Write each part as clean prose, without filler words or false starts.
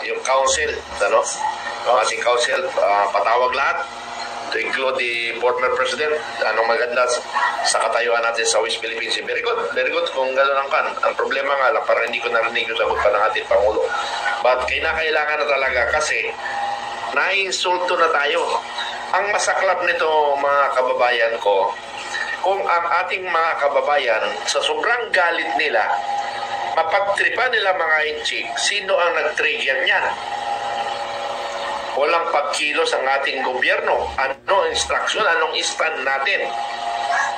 yung council, ano? Yung ating council, patawag lahat to include the former president. Anong maganda sa katayuan natin sa West Philippine Sea. Very good kung gano'n ang kan. Ang problema nga lang, parang hindi ko narinig yung sagot pa ng ating Pangulo. But kailangan na talaga kasi naiinsulto na tayo. Ang masaklap nito, mga kababayan ko, kung ang ating mga kababayan sa sobrang galit nila, mapagtripa nila mga inchik, sino ang nag-trigger niyan? Walang pagkilos ang ating gobyerno. Ano instruction, anong stand natin?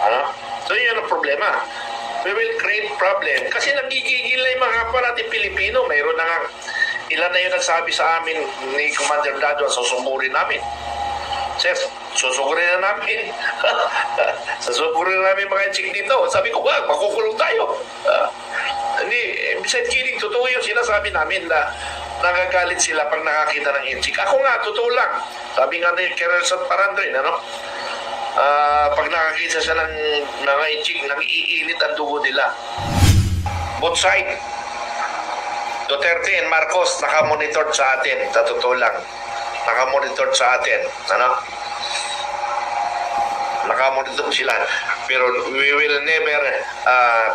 Ano? So yun ang problema. We will create problem. Kasi nagigigil na yung mga kapwa natin Pilipino. Mayroon na nga, ilan na yun nagsabi sa amin ni Commander Dado, susugurin namin. Sir, susugurin na namin. Susugurin na namin mga inchik dito. Sabi ko, wag, makukulong tayo. Hindi, besides kidding, totoo yung sinasabi namin na nagagalit sila pag nakakita ng inchik. Ako nga, totoo lang. Sabi nga ni Kerelsot Parandrin, ano? Pag nakakita siya ng inchik, nang-iinit ang dugo nila. Both side. Duterte and Marcos, naka-monitor sa atin. Sa totoo lang. Naka-monitor sa atin. Ano? Naka-monitor sila. Pero we will never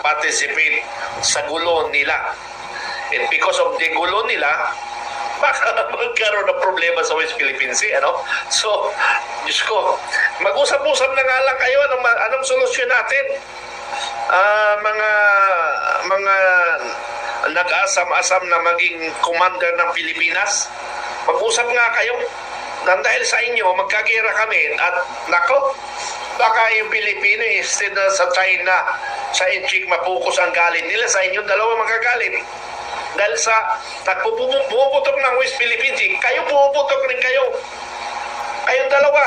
participate sa gulo nila. And because of the gulo nila, baka magkaroon ng problema sa West Philippine Sea, ano? So, Diyos ko, mag-usap-usap na nga lang kayo, anong solusyon natin? Mga nag-asam-asam na maging commander ng Pilipinas, mag-usap nga kayo. Dahil sa inyo, magkagera kami, at nako, baka yung Pilipino, instead na sa China, sa inchik mapukus ang galit nila, sa inyo dalawa magagalit. Dahil sa pumuputok ng West Philippine Sea, kayo pumuputok rin kayo. Kayong dalawa.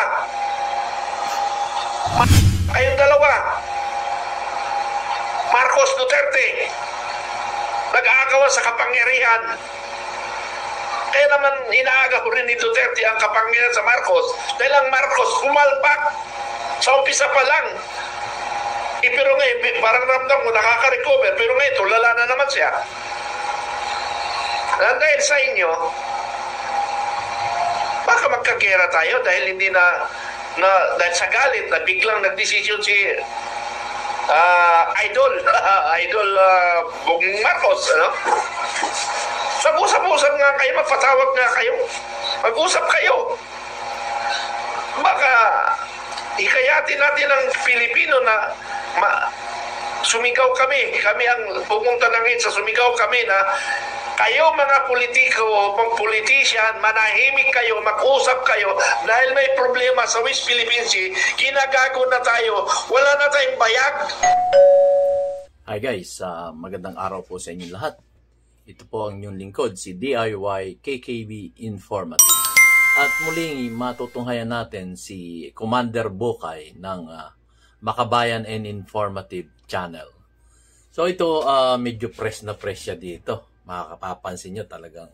Kayong dalawa. Marcos, Duterte. Nag-aagawan sa kapangyarihan. Kaya naman inaagaw rin ni Duterte ang kapangyarihan sa Marcos. Dahil ang Marcos kumalpak sa umpisa pa lang. Pero ngayon, parang ramdam mo, nakaka-recover. Pero ngayon, tulala na naman siya. Dahil sa inyo, baka magkagera tayo dahil hindi dahil sa galit na biglang nagdesisyon si Idol Bong Marcos, ano? Mag-usap-usap nga kayo, magpatawag nga kayo, mag-usap kayo. Baka hikayatin natin ang Pilipino na sumigaw kami ang pumunta na ngayon sa sumigaw kami na kayo mga politician, manahimik kayo, mag-usap kayo dahil may problema sa West Philippine Sea, ginagago na tayo, wala na tayong bayag. Hi guys, magandang araw po sa inyo lahat. Ito po ang inyong lingkod, si DIY KKB Informative. At muling matutunghayan natin si Commander Bokay ng Makabayan and Informative Channel. So ito, medyo press na press siya dito. Makakapapansin nyo talagang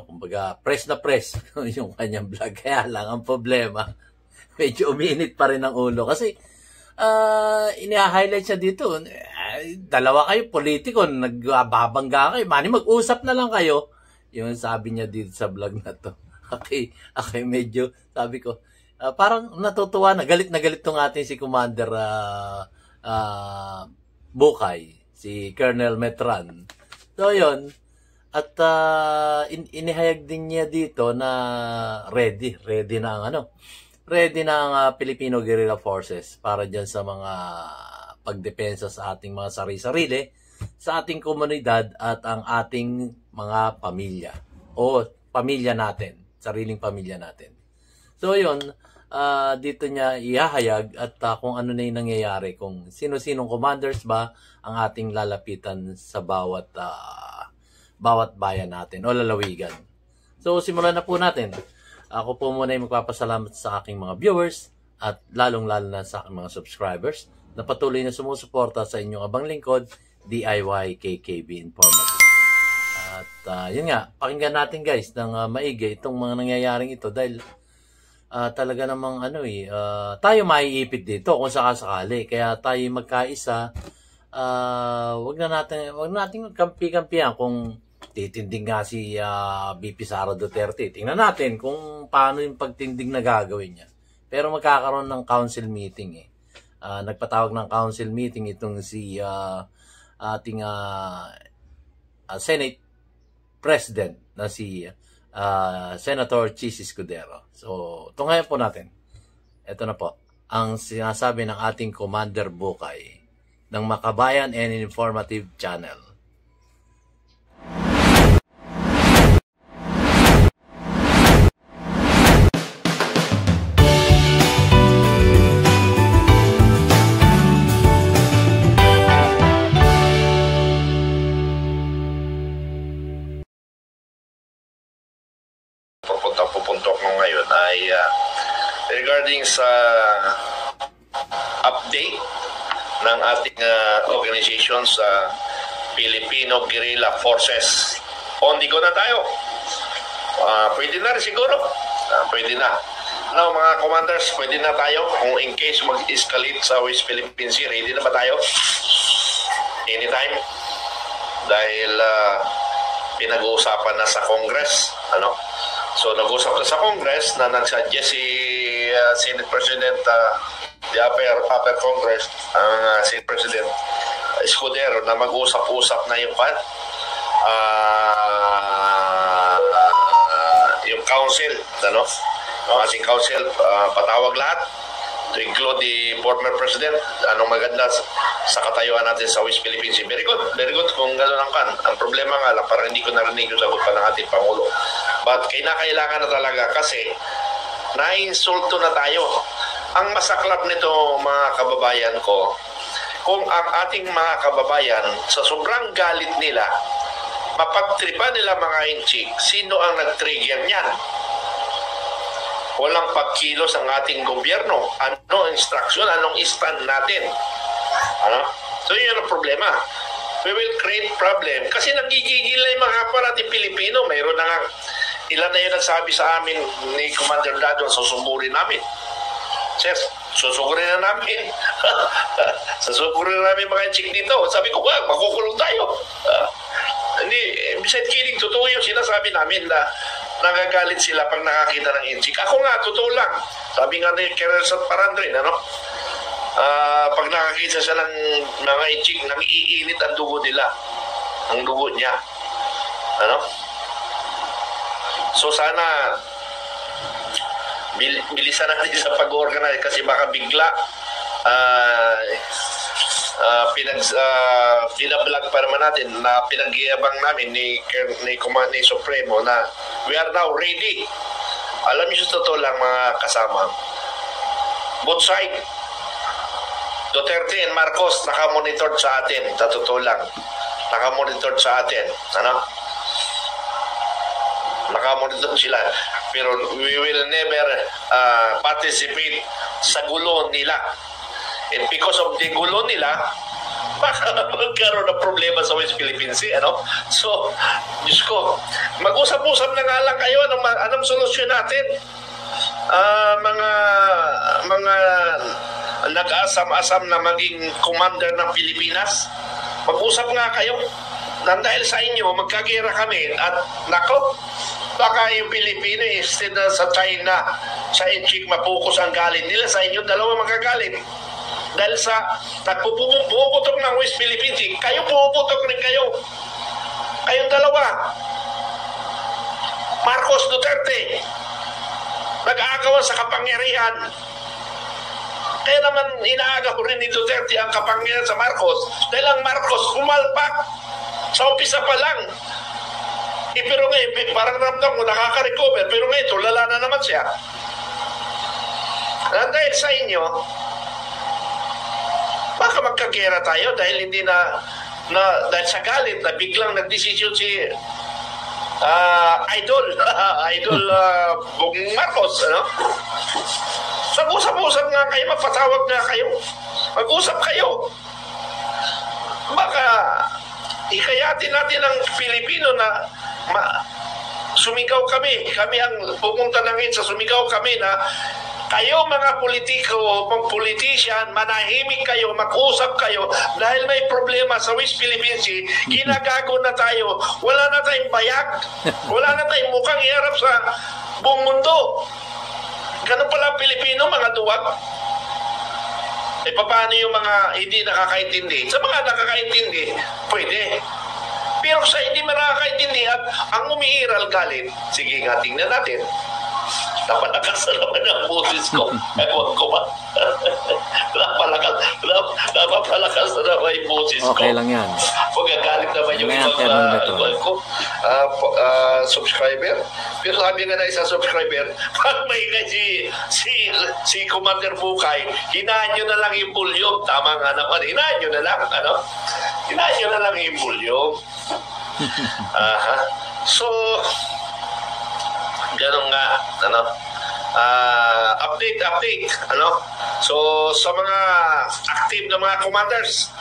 kumbaga press na press yung kanyang vlog. Kaya lang ang problema, medyo uminit pa rin ang ulo kasi ina-highlight siya dito. Dalawa kayo politiko, nagbabangga kayo, mag-usap na lang kayo. Yung sabi niya dito sa vlog na to. Okay, medyo sabi ko parang natutuwa na galit tong ating si Commander Bokay, si Colonel Metran. So yun, at inihayag din niya dito na ready na ang Filipino Guerrilla Forces para dyan sa mga pagdepensa sa ating mga sarili-sarili, sa ating komunidad at ang ating mga pamilya o pamilya natin, sariling pamilya natin. So yun, dito niya ihahayag at kung ano na yung nangyayari, kung sino-sinong commanders ba ang ating lalapitan sa bawat bayan natin o lalawigan. So simulan na po natin. Ako po muna yung magpapasalamat sa aking mga viewers at lalong-lalo na sa aking mga subscribers na patuloy na sumusuporta sa inyong abang lingkod, DIY KKB Informative. At yun nga, pakinggan natin guys ng maigi itong mga nangyayaring ito dahil talaga namang tayo maiipit dito kung sakasakali. Kaya tayo magkaisa, wag natin kampi-kampihan kung Titindig nga si VP Sara Duterte. Tingnan natin kung paano yung pagtindig na gagawin niya. Pero magkakaroon ng council meeting eh. Nagpatawag ng council meeting itong si ating Senate President na si Senator Chis Escudero. So, tungayan po natin. Ito na po ang sinasabi ng ating Commander Bukay ng Makabayan and Informative Channel. Pupuntok mo ngayon ay regarding sa update ng ating organization sa Filipino Guerrilla Forces. On the go na tayo. Pwede na rin siguro. Pwede na. Now, mga commanders, pwede na tayo. Kung in case mag-escalate sa West Philippine Sea, ready na ba tayo? Anytime. Dahil pinag-uusapan na sa Congress. So, nag-usap na sa Congress na nag-suggest si Senate President, the upper Congress, ang Senate President Escudero, na mag-usap-usap na yung yung council, ang ating council, patawag lahat to include the former president. Anong maganda sa katayuan natin sa West Philippine Sea. Very good kung gano'n ang kan. Ang problema nga lang, parang hindi ko narinig yung sagot pa ng ating Pangulo. But kailangan na talaga kasi na-insulto na tayo. Ang masaklap nito, mga kababayan ko, kung ang ating mga kababayan sa sobrang galit nila, mapagtripan nila mga inchik, sino ang nag-trigger niyan? Walang pagkilos ang ating gobyerno. Ano instruction, anong stand natin? So yun ang problema. We will create problem. Kasi nagigigil na yung mga kapwa natin Pilipino. Mayroon na nga, ilan na yun nagsabi sa amin ni Commander Dadon, susugurin namin. Sir, susugurin na namin. Susugurin na namin mga chik dito. Sabi ko, makukulong tayo. Hindi, besides kidding, totoo yung sinasabi namin na nagagalit sila pag nakakita ng inchik. Ako nga, totoo lang. Sabi nga ni Keresat Parandrin, pag nakakita siya ng mga inchik, nang-iinit ang dugo nila. Ang dugo niya. So sana bilisan natin sa pag-organize kasi baka bigla pinablog pa naman natin na pinag-iabang namin ni Supremo na we are now ready. Alam niyo sa totoo lang mga kasama, both side, Duterte and Marcos naka-monitor sa atin, sa totoo lang naka-monitor sa atin, naka-monitor sila, pero we will never participate sa gulo nila. And because of the gulo nila, baka magkaroon ng problema sa West Philippine Sea, So, Diyos ko, mag-usap-usap na nga lang kayo, anong solusyon natin? Mga nag-asam-asam na maging commander ng Pilipinas, mag-usap nga kayo. Dahil sa inyo, magkagera kami, at nako, baka yung Pilipino, instead na sa China, sa inchik, mapukus ang galit nila, sa inyo, dalawa magagalit. Dahil sa pumuputok ng West Philippine Sea, kayo pumuputok rin kayo. Kayong dalawa. Marcos, Duterte, nag-aagawan sa kapangyarihan. Kaya naman inaagaw rin ni Duterte ang kapangyarihan sa Marcos dahil ang Marcos pumalpak sa umpisa pa lang. Pero ngayon, parang ramdam mo nakaka-recover, pero ngayon, tulala na naman siya. Dahil sa inyo, baka magkagera tayo dahil hindi dahil sa galit na biglang nagdesisyon si Idol Bong Marcos, Mag-usap-usap nga kayo, magpatawag nga kayo. Mag-usap kayo. Baka ikayatin natin ang Pilipino na sumigaw kami. Kami ang pumunta na ngayon sa sumigaw kami na Kayo mga politiko, mga politician, manahimik kayo, mag-usap kayo dahil may problema sa West Philippine Sea, ginagago na tayo. Wala na tayong bayag. Wala na tayong mukhang iharap sa buong mundo. Ganun pala ang Pilipino, mga duwag. E paano yung mga hindi nakakaintindi? Sa mga nakakaintindi, pwede. Pero sa hindi nakakaintindi at ang umiiral galit, sige nga, tingnan natin. Napalakas na naman ang boses ko. Ewan ko ba? Napapalakas na naman yung boses ko. Okay lang yan. Magagalit naman yung ibang ko. Subscriber. Pero sabi nga na isang subscriber, pag may si Commander Bukay, hinaan nyo na lang yung bulyog. Tama nga naman. Hinaan nyo na lang. Ano? Hinaan nyo na lang yung bulyog. So, ganun nga, ano, update, ano. So, sa mga active na mga commanders,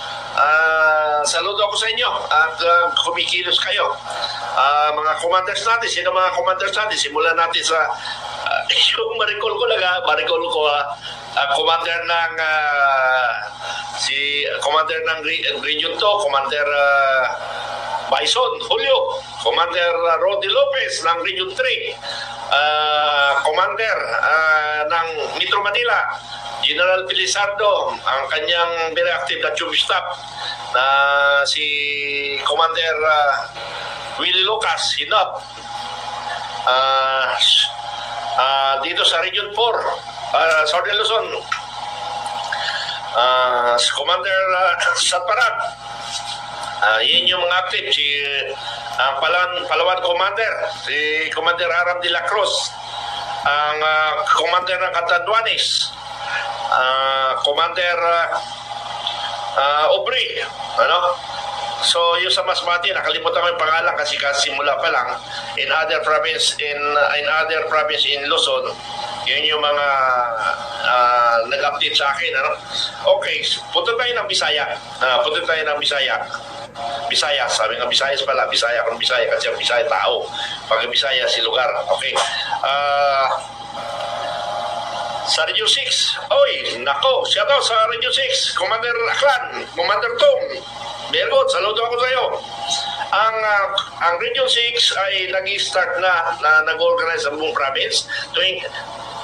saludo ako sa inyo at kumikilos kayo. Mga commanders natin, sino mga commanders natin? Simulan natin sa yung maricol ko, commander ng si commander ng Region 2, Commander Bison Julio, Commander Rodi Lopez ng Region 3, Commander ng Metro Manila, General Pilisardo, ang kanyang very active na Chief Staff na si Commander Willie Lucas, Hinap. Dito sa Region 4, Southern Luzon, Commander Satparat. Yun yung mga active, si Palawan Commander, si Commander Aram de la Cruz, ang Commander ng Catanduanes, Commander Aubrey, ano? So, yung sa Masbate, nakalimutan ko yung pangalan kasi kasimula pa lang, in other province in Luzon, yun yung mga nag-update sa akin, ano? Okay, punta tayo ng Bisaya. Bisaya, sabi nga Bisayas pala, Bisaya kung Bisaya kasi ang Bisaya tao. Pag Bisaya si lugar, okay. Sa Radio 6, oy, nako, shout out sa Radio 6, Commander Aklan, Commander Tom, very good, saludo ako sa iyo. Ang Region 6 ay nag-start na nag-organize sa buong province, doing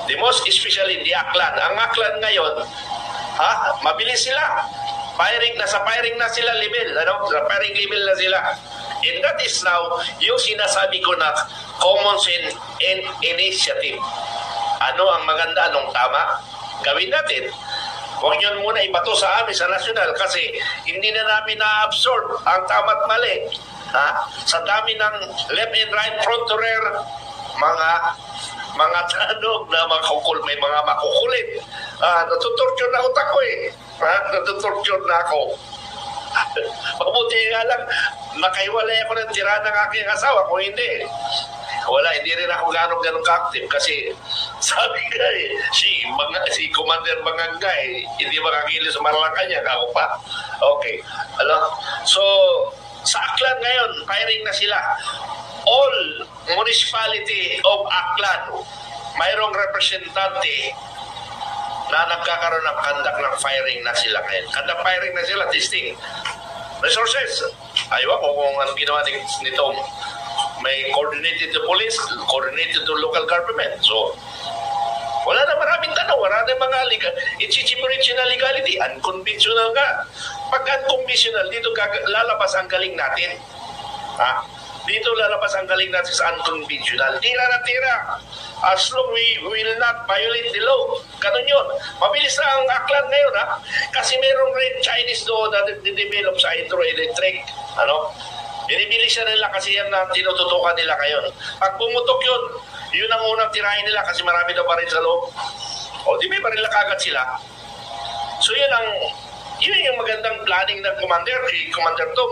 the most especially the Aklan. Ang Aklan ngayon, mabilis sila. Nasa firing na sila level, ano? Sa firing level na sila. And that is now yung sinasabi ko na common sense and initiative. Ano ang maganda, anong tama? Gawin natin. Huwag nyo muna ibato sa amin sa nasyonal kasi hindi na namin na-absorb ang tama't mali. Sa dami ng left and right, front to rear, mga tanog na may mga makukulit. Natutorture na utak ko eh. Natutorture na ako. Mabuti nga lang, nakahiwalay ako ng tira ng aking asawa. Kung hindi, hindi rin ako ganong ka-active kasi sabi nga si Commander Bangangay, hindi makakilos sa Malacanang, ako pa. Okay. So, sa Aklan ngayon, firing na sila. All municipality of Aklan, mayroong representante na nagkakaroon ng conduct ng firing na sila ngayon. Conduct firing na sila, testing resources. Ayaw ko kung anong ginawa nito. May coordinated to police, coordinated to local government. So, wala na maraming tanong, wala na mga ichichimurichi na legality. Unconventional nga. Pag unconventional, dito lalabas ang galing natin. Dito lalabas ang galing natin sa unconventional. Tira na tira. As long we will not violate the law. Ganun yun. Mabilis na ang Aklan ngayon, kasi mayroong red Chinese doon na develop sa hydroelectric. Binibilis nila kasi yan na tinututukan nila ngayon. Pag pumutok yun ang unang tirahin nila kasi marami daw pa rin sa loob. O di may baril na kagad sila. So yun yung magandang planning ng Commander, kay Commander Tom,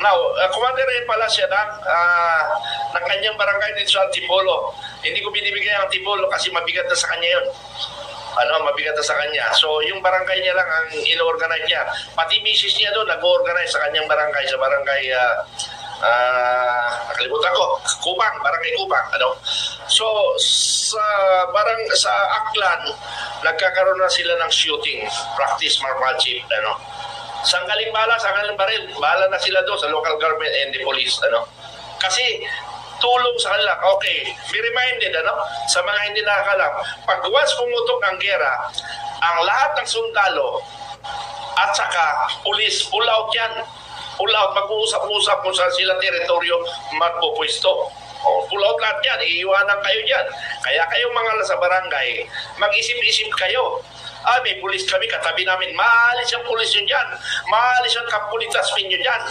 Now, Commander rin pala siya ng kanyang barangay dito sa Antipolo. Hindi ko binibigay ang Antipolo kasi mabigat na sa kanya yun. Mabigat na sa kanya. So, yung barangay niya lang ang in-organize niya. Pati misis niya doon, nag-organize sa kanyang barangay, sa barangay, nakalimutan ko, Kupang, barangay Kupang. So, sa Aklan, nagkakaroon na sila ng shooting, practice marksmanship, ano. Sanggaling bala, sanggaling baril, bahala na sila doon sa local government and the police, ano. Kasi tulong sa kanila. Okay, be reminded, ano, sa mga hindi nakakalam, pag once pumutok ang gera, ang lahat ng sundalo at saka police, pull out yan. Pull out, mag-uusap-usap kung saan sila teritoryo magpupwesto. Pull out lahat yan, iiwanan kayo dyan. Kaya kayong mga nasa barangay, mag-isip-isip kayo. May pulis kami, katabi namin, maalis yung pulis yun dyan. Maalis yung kapulitas ninyo dyan.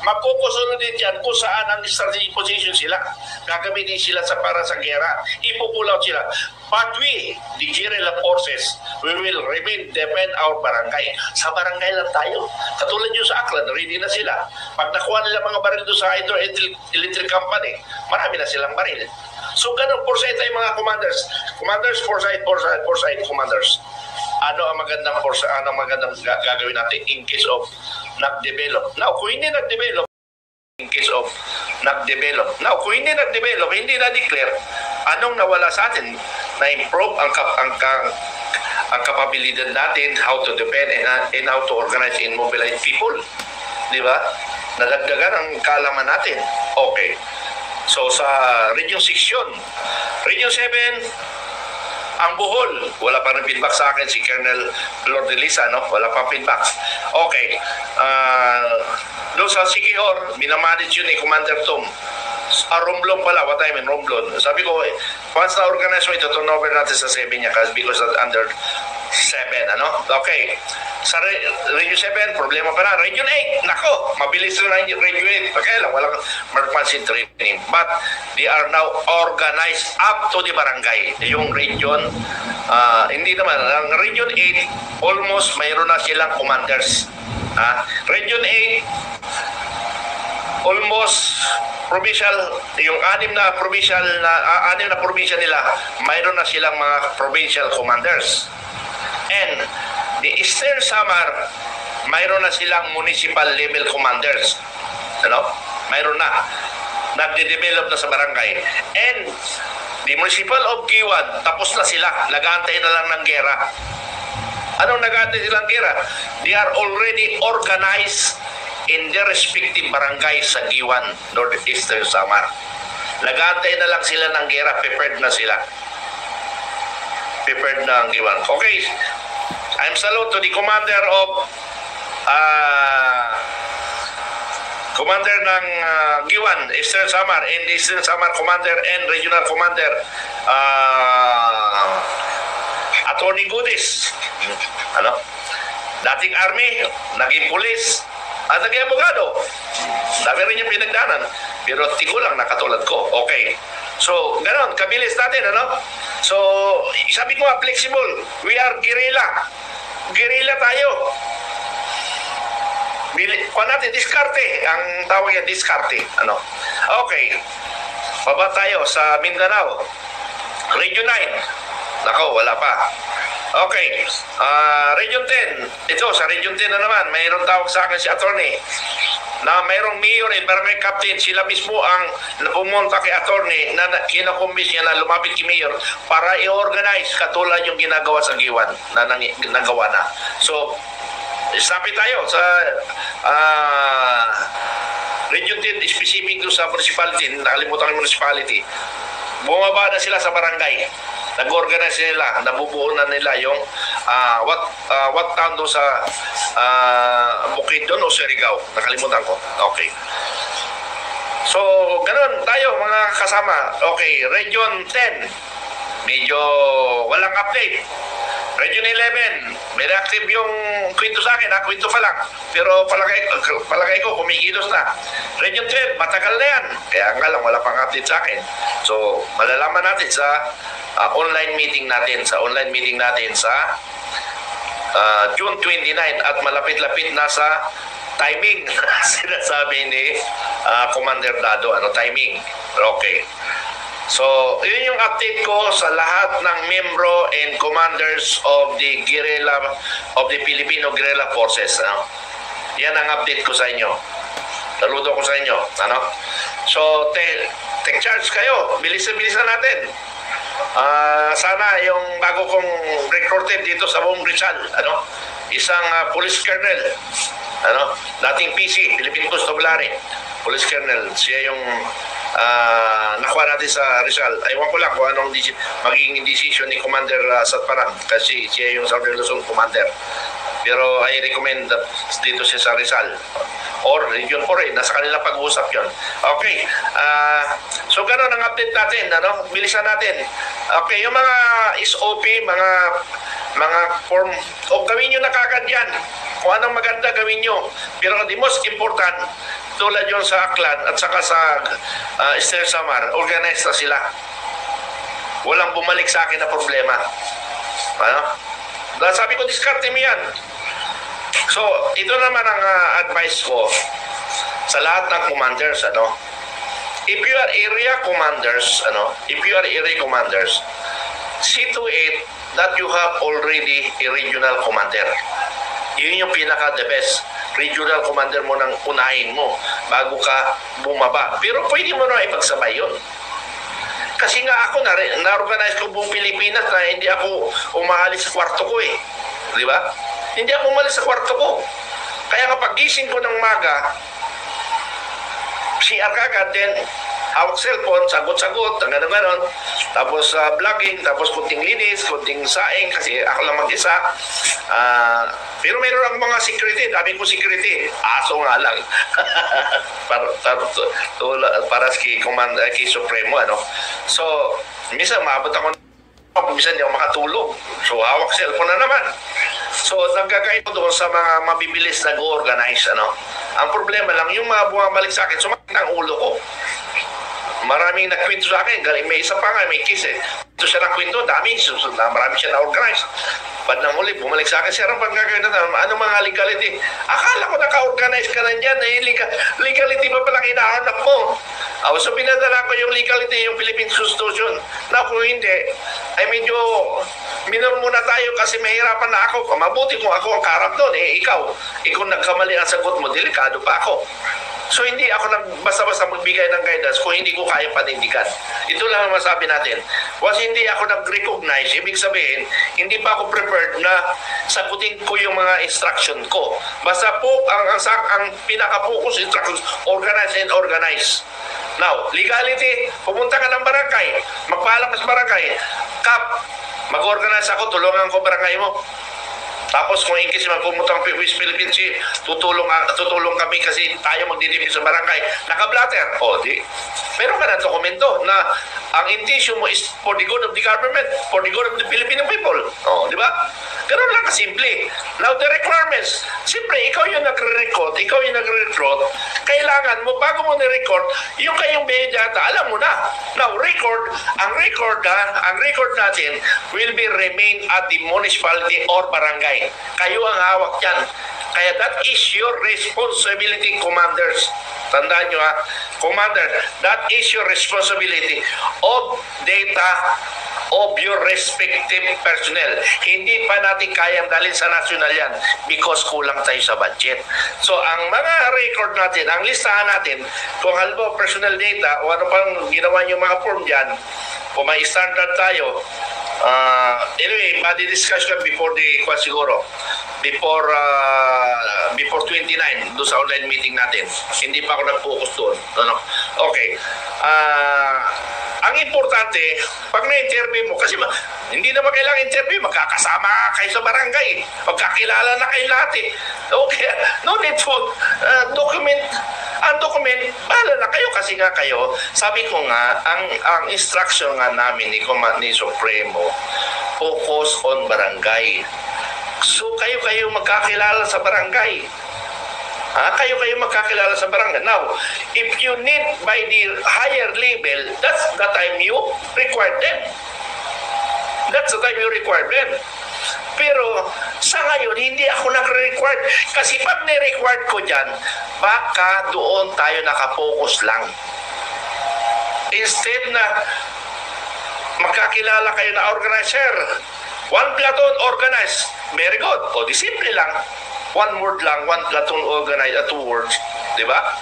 Magkukusunod din dyan kung saan ang strategic position sila. Gagamitin sila para sa gera. Ipupull out sila. But we, the guerrilla forces, we will remain defend our barangay. Sa barangay lang tayo. Katulad yung sa Aklan, ready na sila. Pag nakuha nila mga baril doon sa hydroelectric company, marami na silang baril. So ganun, foresight tayo mga commanders. Commanders, foresight, commanders. Ano ang magandang gagawin natin in case of nag-develop? Now, kung hindi nag-develop, kung hindi nag-develop, hindi na-declare, anong nawala sa atin? Na-improve ang kapabilidad natin, how to defend and how to organize and mobilize people. Di ba? Nadagdagan ang kaalaman natin. Okay. So, sa Region 6 yun. Region 7, ang Bohol, wala pa rin feedback sa akin si Colonel Lord de Lisa, no? Wala pa feedback. Okay. Doon sa Siquijor, minamanage yun Commander Tom. Romblon pala, what I mean, Romblon. Sabi ko, once na-organize mo ito, turn over natin sa 7 niya because under 7, ano? Okay. Sa Region 7, problema pa na. Region 8, nako, mabilis na Region 8. Okay lang, walang marksmanship training. But they are now organized up to the barangay. Yung region, hindi naman. Ang Region 8, almost mayroon na silang commanders. Region 8, almost provincial, yung anim na provincial nila, mayroon na silang mga provincial commanders. And the Eastern Samar, mayroon na silang municipal level commanders. Ano? Mayroon na. Nagde-develop na sa barangay. And the municipal of Giwan, tapos na sila. Nag-aantay na lang ng gera. Anong nag-aantay silang gera? They are already organized in their respective barangays sa Giwan, Northeastern Samar. Nag-aantay na lang sila ng gera. Prepared na sila. Prepared na ang Giwan. Okay. I'm salute to the commander of commander ng Giwan, Eastern Samar, and Eastern Samar commander and regional commander Attorney Goodis. Ano? Dating army, naging pulis, at naging abogado. Dami rin yung pinagdanan. Pero tigulang na katulad ko. Okay. So, gano'n, kabilis natin, ano? So, sabi ko flexible. We are guerrilla. Guerrilla tayo. Kuha natin, diskarte. Ang tawag yan, diskarte. Ano? Okay. Baba tayo sa Mindanao. Region 9. Nako, wala pa. Okay. Region 10. Ito, sa Region 10 na naman, mayroon tawag sa akin si attorney na mayroong mayor and barangay captain. Sila mismo ang pumunta kay attorney na kinakumbis niya na lumapit kay mayor para i-organize katulad yung ginagawa sa Giwan na nagawa na. So, sabi tayo sa Region 10, specific doon sa municipality, nakalimutan ng municipality, bumaba na sila sa barangay. Nag-organize nila, nabubuo na nila yung what town doon sa Bukidnon o Surigao. Nakalimutan ko. Okay. So, ganun tayo mga kasama. Okay, Region 10, medyo walang update. Region 11, may active yung kwento sa akin, kwento pa lang. Pero palagay ko, kumikilos na. Region 12, matagal na yan. Kaya nga lang, wala pang update sa akin. So, malalaman natin sa online meeting natin. Sa June 29 at malapit-lapit na sa timing. Sinasabi ni Commander Dado, timing. Okay. So, yun yung update ko sa lahat ng membro and commanders of the Filipino Guerrilla Forces. Yan ang update ko sa inyo. Saludo ko sa inyo. So, take charge kayo. Bilisan natin. Sana yung bago kong recruited dito sa buong Rizal, isang police colonel, dating PC, Philippine Constabulary, police colonel, siya yung nakuha natin sa Rizal. Ewan ko lang kung anong magiging decision ni Commander Satparan kasi siya yung Southern Luzon Commander. Pero I recommend dito siya sa Rizal. Or yun po rin, nasa kanila pag-uusap yun. Okay. So gano'n ang update natin, bilisan natin. Okay, yung mga SOP, mga form, gawin nyo na kagad yan. Kung anong maganda, gawin nyo. Pero the most important, tulad yun sa Aklan at saka sa Esther Samar, organized na sila. Walang bumalik sa akin na problema. Sabi ko, diskarte mo yan. So, ito naman ang advice ko sa lahat ng commanders, If you are area commanders, see to it that you have already a regional commander. Yun yung pinaka-the best. Regional commander mo nang unahin mo bago ka bumaba. Pero pwede mo na ipagsabay yun. Kasi nga ako, na-organize ko buong Pilipinas na hindi ako umaalis sa kwarto ko eh. Di ba? Hindi ako umalis sa kwarto ko. Kaya kapag gising ko ng maga, CR kagad, then hawak cellphone, sagot-sagot, gano'n-gano'n. Tapos vlogging, tapos kunting linis, kunting saing, kasi ako lang mag-isa. Pero mayroon lang mga security, dami ko security. Aso nga lang. para kay Supremo, So, minsan maabot ako, minsan hindi ako makatulog. So, hawak cellphone na naman. So, nagkakain ko doon sa mga mabibilis nag-organize, Ang problema lang, yung mga bumabalik sa akin, sumakit ang ulo ko. Maraming nagkwento sa akin, may isa pa nga, may case eh. Ito siya nagkwento, marami siya na-organize. Pag nang huli, bumalik sa akin, sir, ang pagkakain na, ano mga legality? Akala ko naka-organize ka na dyan, legality pa palang hinahanap mo. So pinadala ko yung legality, yung Philippine Constitution. Na kung hindi, ay medyo minor muna tayo kasi mahirapan na ako. Mabuti kung ako ang karap doon, ikaw nagkamali ang sagot mo, delikado pa ako. So hindi ako basta-basta magbigay ng guidance kung hindi ko kaya panindigan. Ito lang ang masabi natin. Once hindi ako nag-recognize, ibig sabihin, hindi pa ako prepared na sagutin ko yung mga instruction ko. Basta po, ang pinaka-focus instructions, organize and organize. Now, legality, pumunta ka ng barangay, magpaalam ka sa barangay, Kap, mag-organize ako, tulungan ko barangay mo. Tapos kung in case magpumunta ang West Philippines, tutulong kami kasi tayo magdidibig sa barangay. Naka-blatter. Di. Meron ka na dokumento na ang intention mo is for the good of the government, for the good of the Filipino people. Di ba? Ganun lang kasimple. Now, the requirements. Siyempre, ikaw yung nagre-record, kailangan mo, bago mo ni-record, yung kayong data, alam mo na. Now, ang record natin will be remain at the municipality or barangay. Kayo ang hawak yan. Kaya that is your responsibility, commanders. Tandaan nyo commander, that is your responsibility of data of your respective personnel. Hindi pa natin kayang dalhin sa national yan because kulang tayo sa budget. So, ang mga record natin, ang listahan natin, kung halimbawa personal data o ano pang ginawa nyo mga form dyan, kung may standard tayo, anyway, madi-discuss ka before before 29 doon sa online meeting natin. Hindi pa ako nag-focus doon. Okay. Ang importante, pag na-interview mo, kasi hindi naman kailangan interview, magkakasama kayo sa barangay, magkakilala na kayo lahat Okay, no need to document. Ang document, bahala na kayo kasi nga kayo, sabi ko nga, ang instruction nga namin ni Supremo, focus on barangay. So kayo magkakilala sa barangay. Kayo magkakilala sa barangay. Now, if you need by the higher level, that's the time you require them. That's the time you require them. Pero sa ngayon, hindi ako nag-required. Kasi pag ni-required ko dyan, baka doon tayo nakapokus lang. Instead na magkakilala kayo na organizer, one platoon organized, very good. Di simple lang. One word lang, one platoon organized, 2 words. Di ba?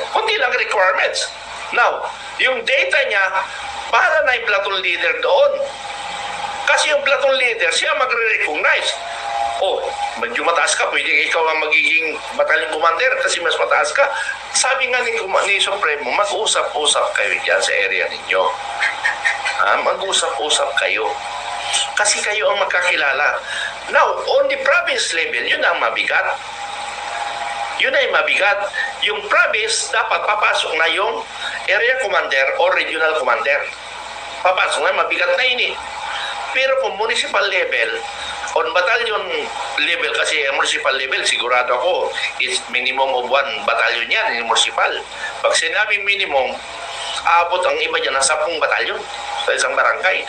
Kunti lang requirements. Now, yung data niya, bahala na yung platoon leader doon. Kasi yung platoon leader, siya magre-recognize. Oh, medyo mataas ka, pwede ikaw ang magiging battalion commander kasi mas mataas ka. Sabi nga ni Supremo, mag-usap-usap kayo dyan sa area ninyo. Mag-usap-usap kayo. Kasi kayo ang magkakilala. Now, on the province level, yun ang mabigat. Yun ay mabigat. Yung province, dapat papasok na yung area commander or regional commander. Papasok na, mabigat na yun eh. Pero kung municipal level, on battalion level, kasi municipal level, sigurado ako, is minimum of 1 battalion yan, yung municipal. Pag sinabing minimum, aabot ang iba dyan ng 10 battalion sa isang barangay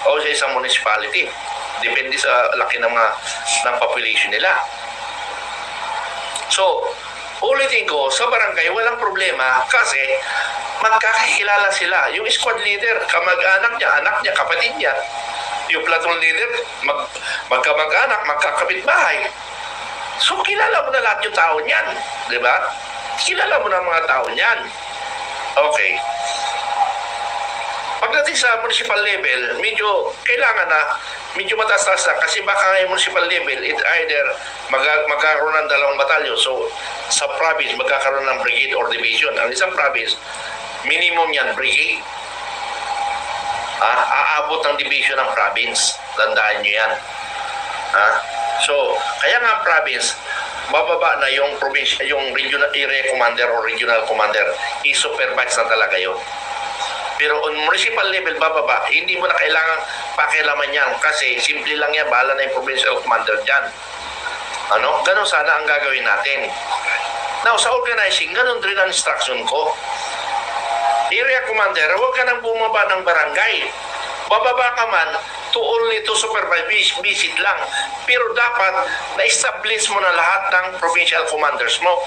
o sa isang municipality. Depende sa laki ng population nila. So, ulitin ko, sa barangay, walang problema kasi magkakakilala sila. Yung squad leader, kamag-anak niya, kapatid niya. Yung platoon leader, magkamag-anak, magkakapit-bahay. So, kilala mo na lahat yung tao niyan. Di ba? Kilala mo na mga tao niyan. Okay. Pagdating sa municipal level, medyo kailangan na, medyo mataas-taas na. Kasi baka ngayon municipal level, it either magkakaroon ng 2 batalyon. So, sa province, magkakaroon ng brigade or division. Ang isang province, minimum yan, brigade. Aabot ng division ng province. Tandaan nyo yan. So, kaya nga province, bababa na yung province, yung regional area commander or regional commander, i-supervise na talaga yun. Pero on municipal level, bababa, hindi mo na kailangan pakialaman yan kasi simple lang yan, bahala na yung provincial commander dyan. Ganon sana ang gagawin natin. Now, sa organizing, ganon rin ang instruction ko. Area commander, huwag ka nang bumaba ng barangay. Bababa ka man only to supervise, visit lang. Pero dapat na-establish mo na lahat ng provincial commanders mo.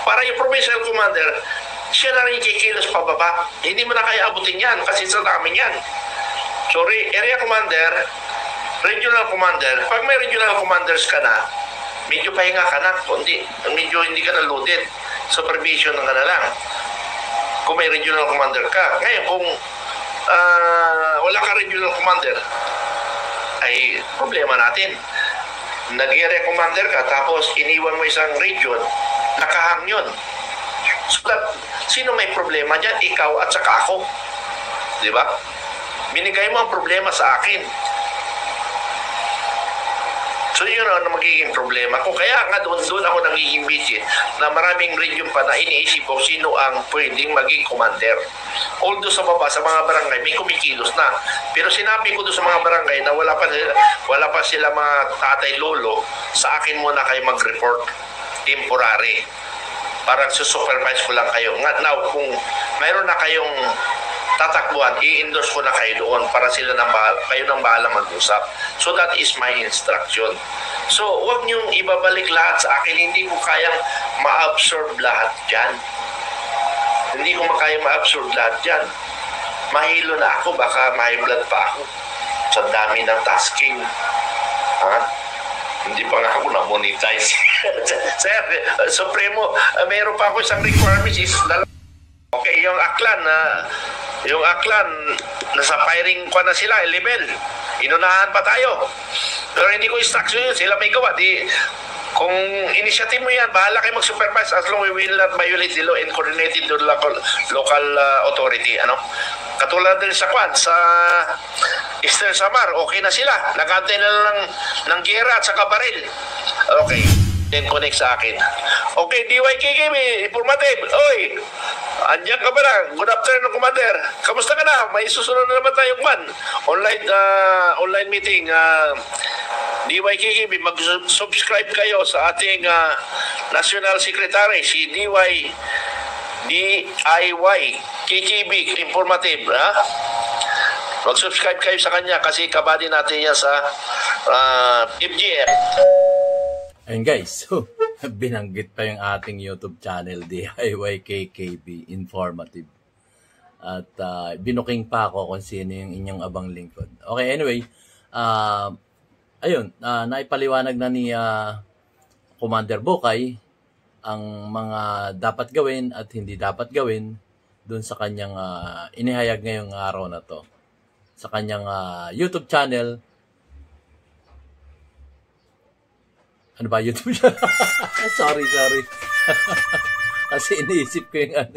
Para yung provincial commander, siya na rin kikilos pababa. Hindi mo na kaya abutin yan kasi sa dami yan. Sorry, area commander, regional commander, pag may regional commanders ka na, medyo pahinga ka na, medyo hindi ka na loaded. Supervision na nga na lang. Kung may regional commander ka. Ngayon, kung wala ka regional commander, ay problema natin. Nag-area commander ka, tapos iniwan mo isang region, nakahang yun. So that, sino may problema dyan? Ikaw at saka ako. Di ba? Binigay mo ang problema sa akin. So yun ang magiging problema ko. Kaya nga doon ako nagiging busy na maraming region pa na iniisip ko sino ang pwedeng maging commander. Although sa baba, sa mga barangay, may kumikilos na. Pero sinabi ko doon sa mga barangay na wala pa sila mga tatay lolo, sa akin muna kayo mag-report. Temporary. Parang supervise ko lang kayo. Now, kung mayroon na kayong tatakbuhan, i-endorse ko na kayo doon para kayo nang bahala mag-usap. So that is my instruction. So, huwag niyong ibabalik lahat sa akin. Hindi ko kayang ma-absorb lahat dyan. Hindi ko makaya ma-absorb lahat dyan. Mahilo na ako, baka ma-high blood pa ako. Sa dami ng tasking. Hindi pa nga ako na-monetize. Sir, Supremo, mayroon pa ako isang requirements is okay, yung Aklan, nasa firing ko na sila, level. Inunahan pa tayo. Pero hindi ko instruction yun, sila may gawa. Kung initiative mo yan, bahala kayo mag-supervise as long we will not violate the law and coordinated to local authority. Katulad din sa Eastern Samar, okay na sila. Nag-antay na lang ng gera at saka baril. Okay. Then connect sa akin. Okay, DYKKB, informative. Oy, andiyan ka ba na? Good afternoon, Commander. Kamusta ka na? May susunod na naman tayong online meeting. DYKKB, mag-subscribe kayo sa ating National Secretary, si DIY KKB, informative. Mag-subscribe kayo sa kanya kasi kabady natin yan sa FGF. Ayun guys, binanggit pa yung ating YouTube channel, DIYKKB Informative. At binuking pa ako kung sino yung inyong abang lingkod. Okay, anyway, ayun, naipaliwanag na ni Commander Bokay ang mga dapat gawin at hindi dapat gawin dun sa kanyang inihayag ngayong araw na to. Sa kanyang YouTube channel. Ano ba YouTube channel? sorry. Kasi iniisip ko yung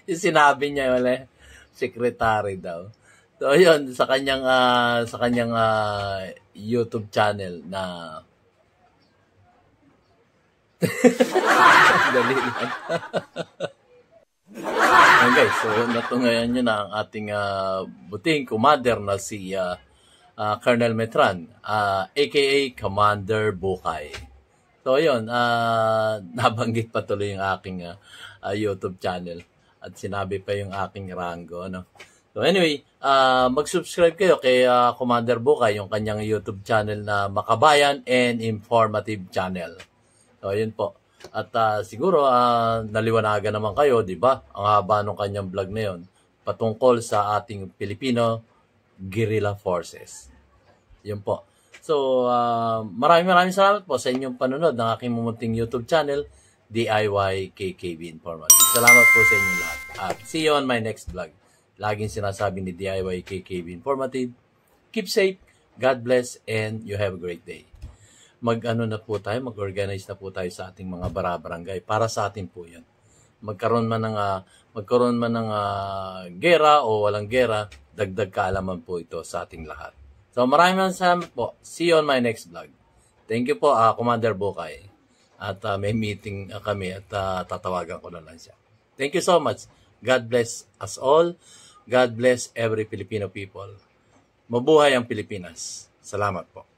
sinabi niya, wala, secretary daw. So, ayun, sa kanyang YouTube channel na dali lang. Okay, so natungayan nyo na ang ating buting commander na si Colonel Metran, aka Commander Bukay. So, ayun, nabanggit pa tuloy yung aking YouTube channel at sinabi pa yung aking rango, no? So, anyway, mag-subscribe kayo kay Commander Bukay, yung kanyang YouTube channel na Makabayan and Informative Channel. So, ayun po. At siguro, naliwanagan naman kayo, di ba? Ang haba ng kanyang vlog na yun, patungkol sa ating Filipino Guerrilla Forces. Yun po. So, maraming salamat po sa inyong panonood ng aking mumunting YouTube channel, DIY KKB Informative. Salamat po sa inyong lahat. At see you on my next vlog. Laging sinasabi ni DIY KKB Informative, keep safe, God bless, and you have a great day. Mag-ano na po tayo, mag-organize na po tayo sa ating mga barangay. Para sa atin po yan. Magkaroon man ng gera o walang gera, dagdag kaalaman po ito sa ating lahat. So, maraming salamat po. See you on my next vlog. Thank you po, Commander Bukay. At may meeting kami at tatawagan ko na lang siya. Thank you so much. God bless us all. God bless every Filipino people. Mabuhay ang Pilipinas. Salamat po.